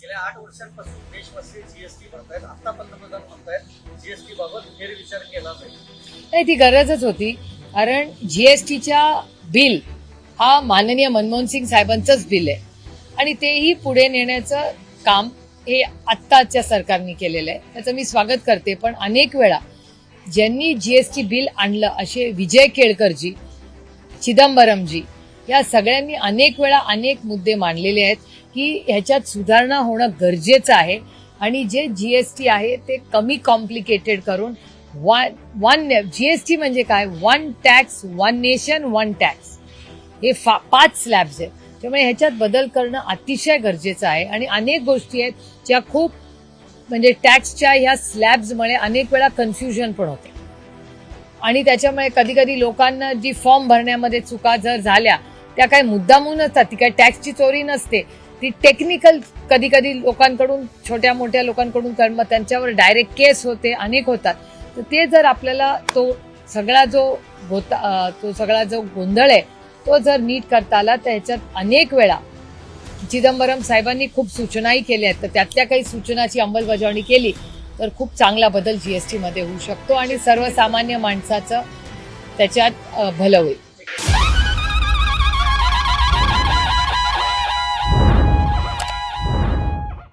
गेल्या 8 वर्षांपासून देशवासी जीएसटी भरतायत. आता पंतप्रधान म्हणतायत जीएसटी बाबत फेरविचार केला पाहिजे. नाही, ती गरजच होती. कारण जीएसटीच्या बिल हा माननीय मनमोहन सिंग साहेबांचंच बिल आहे आणि तेही पुढे नेण्याचं काम हे आत्ताच्या सरकारने केलेलं आहे. त्याचं मी स्वागत करते. पण अनेक वेळा ज्यांनी जीएसटी बिल आणलं असे विजय केळकरजी, चिदंबरमजी या सगळ्यांनी अनेक वेळा अनेक मुद्दे मांडलेले आहेत की ह्याच्यात सुधारणा होणं गरजेचं आहे आणि जे जीएसटी आहे ते कमी कॉम्प्लिकेटेड करून वन जीएसटी म्हणजे काय, one tax one nation one tax, हे 5 स्लॅब्स आहेत. त्यामुळे ह्याच्यात बदल करणं अतिशय गरजेचं आहे आणि अनेक गोष्टी आहेत ज्या खूप म्हणजे टॅक्सच्या ह्या स्लॅब्समुळे अनेक वेळा कन्फ्युजन पण होते आणि त्याच्यामुळे कधी कधी लोकांना जी फॉर्म भरण्यामध्ये चुका जर झाल्या त्या काही मुद्दामून असतात. ती काही टॅक्सची चोरी नसते, ती टेक्निकल कधी कधी लोकांकडून, छोट्या मोठ्या लोकांकडून मग त्यांच्यावर डायरेक्ट केस होते, अनेक होतात. तर ते जर आपल्याला तो सगळा जो गोंधळ आहे तो जर नीट करता आला तर ह्याच्यात अनेक वेळा चिदंबरम साहेबांनी खूप सूचनाही केल्या आहेत. तर त्यातल्या काही सूचनाची अंमलबजावणी केली तर खूप चांगला बदल जीएसटी मध्ये होऊ शकतो आणि सर्वसामान्य माणसाचं त्याच्यात भलं होईल.